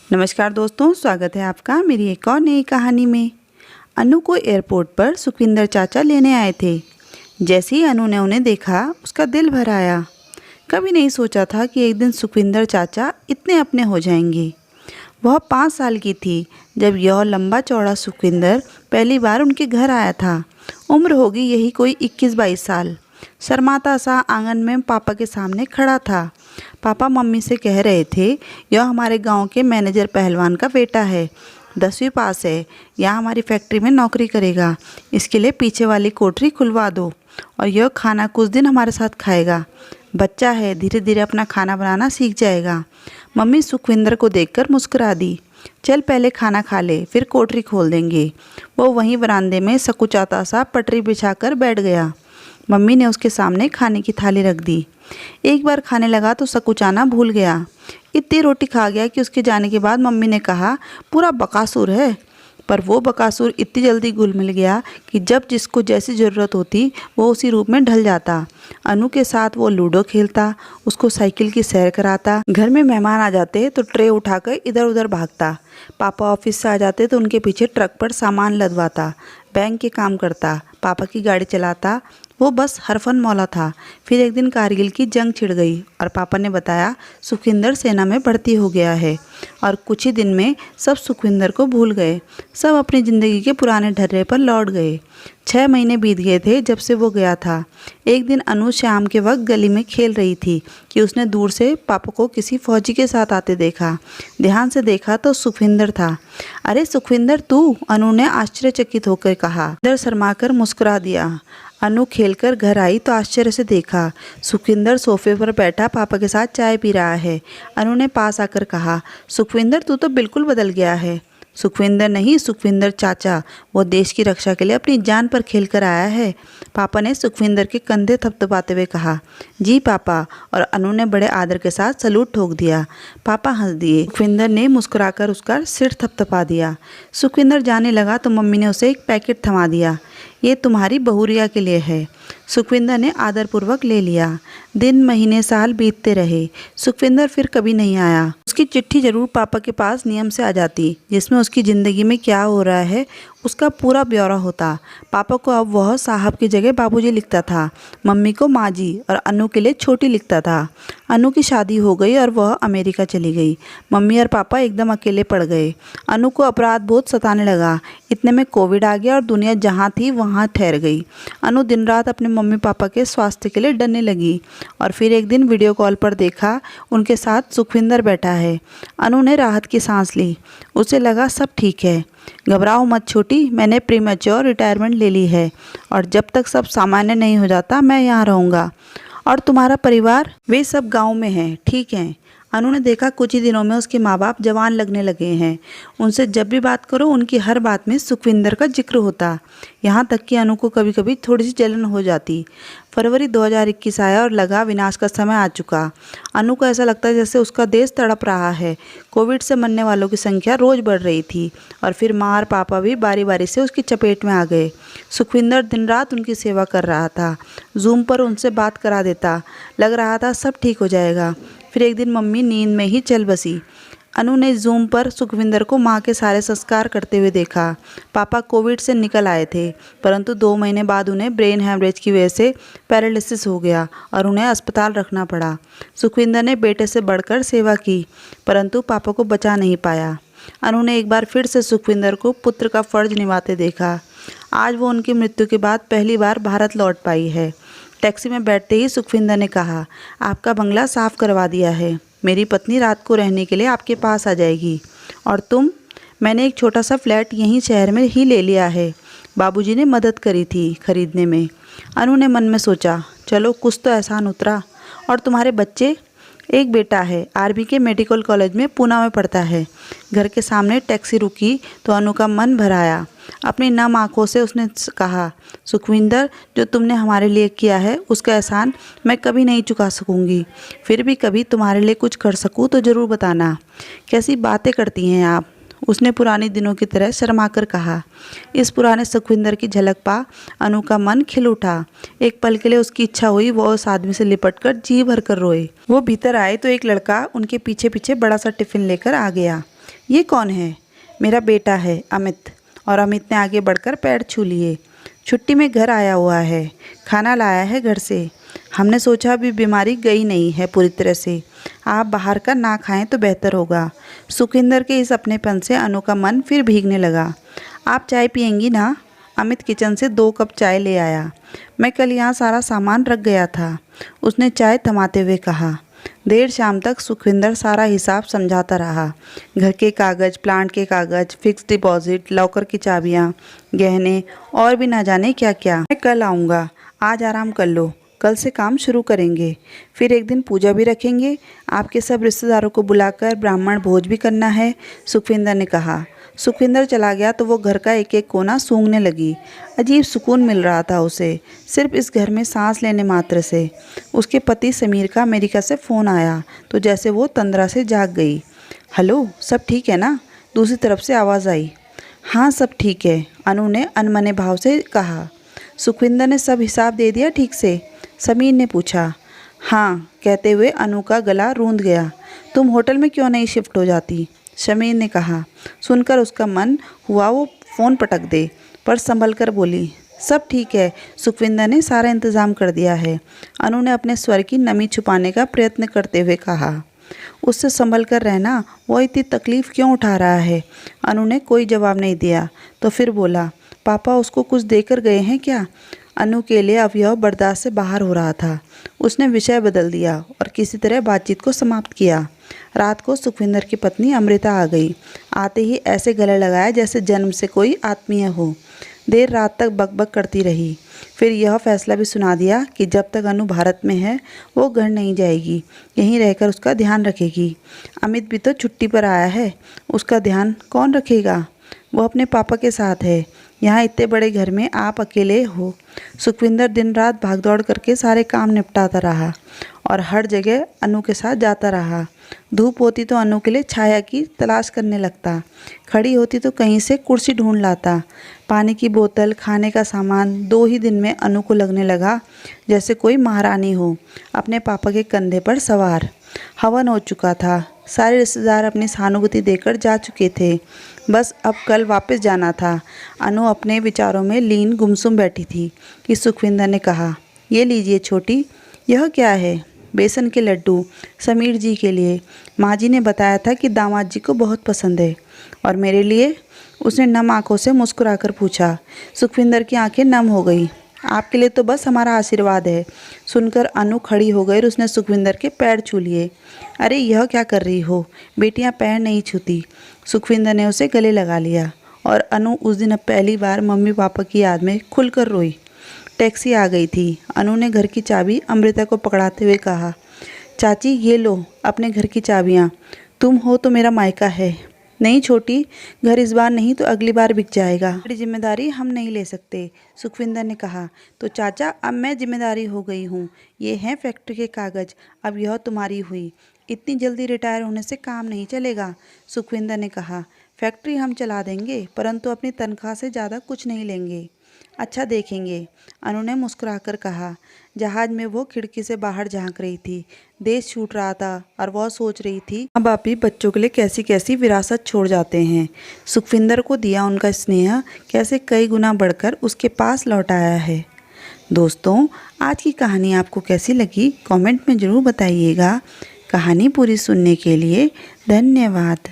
नमस्कार दोस्तों, स्वागत है आपका मेरी एक और नई कहानी में। अनु को एयरपोर्ट पर सुखविंदर चाचा लेने आए थे। जैसे ही अनु ने उन्हें देखा, उसका दिल भर आया। कभी नहीं सोचा था कि एक दिन सुखविंदर चाचा इतने अपने हो जाएंगे। वह 5 साल की थी जब यह लंबा चौड़ा सुखविंदर पहली बार उनके घर आया था। उम्र होगी यही कोई 21-22 साल। शर्माता सा आंगन में पापा के सामने खड़ा था। पापा मम्मी से कह रहे थे, यह हमारे गांव के मैनेजर पहलवान का बेटा है, 10वीं पास है, यहाँ हमारी फैक्ट्री में नौकरी करेगा। इसके लिए पीछे वाली कोठरी खुलवा दो और यह खाना कुछ दिन हमारे साथ खाएगा। बच्चा है, धीरे धीरे अपना खाना बनाना सीख जाएगा। मम्मी सुखविंदर को देखकर मुस्कुरा दी। चल पहले खाना खा ले, फिर कोठरी खोल देंगे। वो वहीं बरामदे में सकुचाता सा पटरी बिछाकर बैठ गया। मम्मी ने उसके सामने खाने की थाली रख दी। एक बार खाने लगा तो सकुचाना भूल गया। इतनी रोटी खा गया कि उसके जाने के बाद मम्मी ने कहा, पूरा बकासुर है। पर वो बकासुर इतनी जल्दी घुल मिल गया कि जब जिसको जैसी ज़रूरत होती वो उसी रूप में ढल जाता। अनु के साथ वो लूडो खेलता, उसको साइकिल की सैर कराता, घर में मेहमान आ जाते तो ट्रे उठाकर इधर उधर भागता। पापा ऑफिस से आ जाते तो उनके पीछे ट्रक पर सामान लदवाता, बैंक के काम करता, पापा की गाड़ी चलाता। वो बस हरफन मौला था। फिर एक दिन कारगिल की जंग छिड़ गई और पापा ने बताया सुखविंदर सेना में भर्ती हो गया है। और कुछ ही दिन में सब सुखविंदर को भूल गए। सब अपनी ज़िंदगी के पुराने ढर्रे पर लौट गए। 6 महीने बीत गए थे जब से वो गया था। एक दिन अनु शाम के वक्त गली में खेल रही थी कि उसने दूर से पापा को किसी फौजी के साथ आते देखा। ध्यान से देखा तो सुखविंदर था। अरे सुखविंदर तू, अनु ने आश्चर्यचकित होकर कहा। सुखविंदर शर्माकर मुस्कुरा दिया। अनु खेलकर घर आई तो आश्चर्य से देखा सुखविंदर सोफे पर बैठा पापा के साथ चाय पी रहा है। अनु ने पास आकर कहा, सुखविंदर तू तो बिल्कुल बदल गया है। सुखविंदर नहीं, सुखविंदर चाचा, वो देश की रक्षा के लिए अपनी जान पर खेल कर आया है। पापा ने सुखविंदर के कंधे थपथपाते हुए कहा, जी पापा। और अनु ने बड़े आदर के साथ सलूट ठोक दिया। पापा हंस दिए। सुखविंदर ने मुस्कुराकर उसका सिर थपथपा दिया। सुखविंदर जाने लगा तो मम्मी ने उसे एक पैकेट थमा दिया। ये तुम्हारी बहुरिया के लिए है। सुखविंदर ने आदरपूर्वक ले लिया। दिन महीने साल बीतते रहे। सुखविंदर फिर कभी नहीं आया। उसकी चिट्ठी जरूर पापा के पास नियम से आ जाती, जिसमें उसकी ज़िंदगी में क्या हो रहा है उसका पूरा ब्यौरा होता। पापा को अब वह साहब की जगह बाबूजी लिखता था, मम्मी को माँ जी और अनु के लिए छोटी लिखता था। अनु की शादी हो गई और वह अमेरिका चली गई। मम्मी और पापा एकदम अकेले पड़ गए। अनु को अपराध बोध सताने लगा। इतने में कोविड आ गया और दुनिया जहाँ थी वहाँ ठहर गई। अनु दिन रात अपने मम्मी पापा के स्वास्थ्य के लिए डरने लगी। और फिर एक दिन वीडियो कॉल पर देखा उनके साथ सुखविंदर बैठा है। अनु ने राहत की सांस ली। उसे लगा सब ठीक है। घबराओ मत छोटी, मैंने प्रीमैच्योर रिटायरमेंट ले ली है और जब तक सब सामान्य नहीं हो जाता मैं यहाँ रहूँगा। और तुम्हारा परिवार? वे सब गांव में हैं, ठीक हैं। अनु ने देखा कुछ ही दिनों में उसके माँ बाप जवान लगने लगे हैं। उनसे जब भी बात करो उनकी हर बात में सुखविंदर का जिक्र होता। यहाँ तक कि अनु को कभी कभी थोड़ी सी जलन हो जाती। फरवरी 2021 आया और लगा विनाश का समय आ चुका। अनु को ऐसा लगता है जैसे उसका देश तड़प रहा है। कोविड से मरने वालों की संख्या रोज़ बढ़ रही थी और फिर माँ और पापा भी बारी बारी से उसकी चपेट में आ गए। सुखविंदर दिन रात उनकी सेवा कर रहा था। जूम पर उनसे बात करा देता। लग रहा था सब ठीक हो जाएगा। फिर एक दिन मम्मी नींद में ही चल बसी। अनु ने जूम पर सुखविंदर को माँ के सारे संस्कार करते हुए देखा। पापा कोविड से निकल आए थे, परंतु 2 महीने बाद उन्हें ब्रेन हैमरेज की वजह से पैरालिसिस हो गया और उन्हें अस्पताल रखना पड़ा। सुखविंदर ने बेटे से बढ़कर सेवा की, परंतु पापा को बचा नहीं पाया। अनु ने एक बार फिर से सुखविंदर को पुत्र का फर्ज निभाते देखा। आज वो उनकी मृत्यु के बाद पहली बार भारत लौट पाई है। टैक्सी में बैठते ही सुखविंदर ने कहा, आपका बंगला साफ करवा दिया है। मेरी पत्नी रात को रहने के लिए आपके पास आ जाएगी। और तुम? मैंने एक छोटा सा फ्लैट यहीं शहर में ही ले लिया है। बाबूजी ने मदद करी थी खरीदने में। अनु ने मन में सोचा, चलो कुछ तो एहसान उतरा। और तुम्हारे बच्चे? एक बेटा है, आरबी के मेडिकल कॉलेज में पूना में पढ़ता है। घर के सामने टैक्सी रुकी तो अनु का मन भर आया। अपनी नम आंखों से उसने कहा, सुखविंदर, जो तुमने हमारे लिए किया है उसका एहसान मैं कभी नहीं चुका सकूंगी। फिर भी कभी तुम्हारे लिए कुछ कर सकूं तो ज़रूर बताना। कैसी बातें करती हैं आप, उसने पुराने दिनों की तरह शर्माकर कहा। इस पुराने सुखविंदर की झलक पा अनु का मन खिल उठा। एक पल के लिए उसकी इच्छा हुई वो उस आदमी से लिपटकर जी भर कर रोए। वो भीतर आए तो एक लड़का उनके पीछे पीछे बड़ा सा टिफिन लेकर आ गया। ये कौन है? मेरा बेटा है अमित। और अमित ने आगे बढ़कर पैर छू लिए। छुट्टी में घर आया हुआ है, खाना लाया है घर से। हमने सोचा अभी बीमारी गई नहीं है पूरी तरह से, आप बाहर का ना खाएं तो बेहतर होगा। सुखविंदर के इस अपनेपन से अनु का मन फिर भीगने लगा। आप चाय पियेंगी ना? अमित किचन से 2 कप चाय ले आया। मैं कल यहाँ सारा सामान रख गया था, उसने चाय थमाते हुए कहा। देर शाम तक सुखविंदर सारा हिसाब समझाता रहा। घर के कागज़, प्लांट के कागज़, फिक्स डिपॉजिट, लॉकर की चाबियाँ, गहने और भी ना जाने क्या क्या। मैं कल आऊँगा, आज आराम कर लो, कल से काम शुरू करेंगे। फिर एक दिन पूजा भी रखेंगे, आपके सब रिश्तेदारों को बुलाकर ब्राह्मण भोज भी करना है, सुखविंदर ने कहा। सुखविंदर चला गया तो वो घर का एक एक कोना सूंघने लगी। अजीब सुकून मिल रहा था उसे, सिर्फ इस घर में सांस लेने मात्र से। उसके पति समीर का अमेरिका से फ़ोन आया तो जैसे वो तंद्रा से जाग गई। हेलो, सब ठीक है ना? दूसरी तरफ से आवाज़ आई। हाँ, सब ठीक है, अनु ने अनमने भाव से कहा। सुखविंदर ने सब हिसाब दे दिया ठीक से? समीर ने पूछा। हाँ, कहते हुए अनु का गला रूंध गया। तुम होटल में क्यों नहीं शिफ्ट हो जाती? समीर ने कहा। सुनकर उसका मन हुआ वो फ़ोन पटक दे, पर संभल कर बोली, सब ठीक है, सुखविंदर ने सारा इंतज़ाम कर दिया है। अनु ने अपने स्वर की नमी छुपाने का प्रयत्न करते हुए कहा। उससे संभल कर रहना, वो इतनी तकलीफ़ क्यों उठा रहा है? अनु ने कोई जवाब नहीं दिया तो फिर बोला, पापा उसको कुछ देकर गए हैं क्या? अनु के लिए अब यह बर्दाश्त से बाहर हो रहा था। उसने विषय बदल दिया और किसी तरह बातचीत को समाप्त किया। रात को सुखविंदर की पत्नी अमृता आ गई। आते ही ऐसे गले लगाया जैसे जन्म से कोई आत्मीय हो। देर रात तक बकबक करती रही। फिर यह फैसला भी सुना दिया कि जब तक अनु भारत में है वो घर नहीं जाएगी, यहीं रहकर उसका ध्यान रखेगी। अमित भी तो छुट्टी पर आया है, उसका ध्यान कौन रखेगा? वो अपने पापा के साथ है, यहाँ इतने बड़े घर में आप अकेले हो। सुखविंदर दिन रात भागदौड़ करके सारे काम निपटाता रहा और हर जगह अनु के साथ जाता रहा। धूप होती तो अनु के लिए छाया की तलाश करने लगता, खड़ी होती तो कहीं से कुर्सी ढूंढ लाता। पानी की बोतल, खाने का सामान 2 ही दिन में अनु को लगने लगा जैसे कोई महारानी हो अपने पापा के कंधे पर सवार। हवन हो चुका था, सारे रिश्तेदार अपनी सहानुभूति देकर जा चुके थे, बस अब कल वापस जाना था। अनु अपने विचारों में लीन गुमसुम बैठी थी कि सुखविंदर ने कहा, ये लीजिए छोटी, यह क्या है? बेसन के लड्डू, समीर जी के लिए। माँ जी ने बताया था कि दामाद जी को बहुत पसंद है। और मेरे लिए? उसने नम आंखों से मुस्कुराकर पूछा। सुखविंदर की आंखें नम हो गई। आपके लिए तो बस हमारा आशीर्वाद है। सुनकर अनु खड़ी हो गई और उसने सुखविंदर के पैर छू लिए। अरे यह क्या कर रही हो? बेटियां पैर नहीं छूती। सुखविंदर ने उसे गले लगा लिया और अनु उस दिन अब पहली बार मम्मी पापा की याद में खुलकर रोई। टैक्सी आ गई थी। अनु ने घर की चाबी अमृता को पकड़ाते हुए कहा, चाची ये लो अपने घर की चाबियाँ, तुम हो तो मेरा मायका है। नहीं छोटी, घर इस बार नहीं तो अगली बार बिक जाएगा, बड़ी जिम्मेदारी हम नहीं ले सकते, सुखविंदर ने कहा। तो चाचा अब मैं जिम्मेदारी हो गई हूँ, ये हैं फैक्ट्री के कागज़, अब यह तुम्हारी हुई। इतनी जल्दी रिटायर होने से काम नहीं चलेगा, सुखविंदर ने कहा। फैक्ट्री हम चला देंगे परंतु अपनी तनख्वाह से ज़्यादा कुछ नहीं लेंगे। अच्छा देखेंगे, अनु ने मुस्कुराकर कहा। जहाज में वो खिड़की से बाहर झांक रही थी। देश छूट रहा था और वह सोच रही थी माँ बाप भी बच्चों के लिए कैसी कैसी विरासत छोड़ जाते हैं। सुखविंदर को दिया उनका स्नेह कैसे कई गुना बढ़कर उसके पास लौट आया है। दोस्तों, आज की कहानी आपको कैसी लगी कमेंट में ज़रूर बताइएगा। कहानी पूरी सुनने के लिए धन्यवाद।